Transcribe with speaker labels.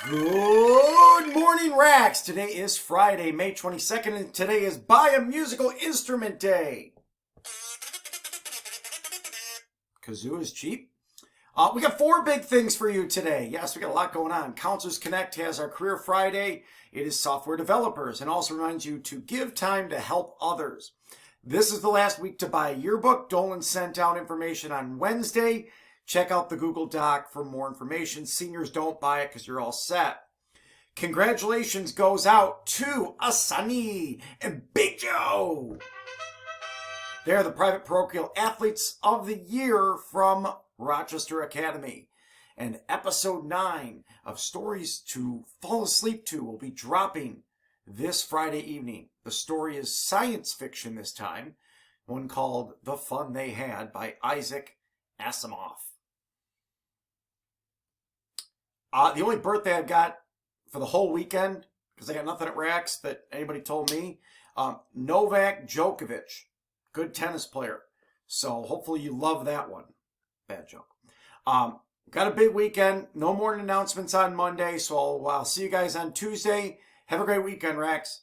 Speaker 1: Good morning, Rax. Today is Friday, May 22nd, and today is Buy a Musical Instrument Day. Kazoo is cheap. We got four big things for you today. Yes, we got a lot going on. Counselors Connect has our Career Friday. It is software developers and also reminds you to give time to help others. This is the last week to buy a yearbook. Dolan sent out information on Wednesday. Check out the Google Doc for more information. Seniors, don't buy it because you're all set. Congratulations goes out to Asani and Big Joe. They're the private parochial athletes of the year from Rochester Academy. And episode 9 of Stories to Fall Asleep To will be dropping this Friday evening. The story is science fiction this time, one called The Fun They Had by Isaac Asimov. The only birthday I've got for the whole weekend, because I got nothing at Rax that anybody told me, Novak Djokovic, good tennis player. So hopefully you love that one. Bad joke. Got a big weekend. No more announcements on Monday, so I'll see you guys on Tuesday. Have a great weekend, Rax.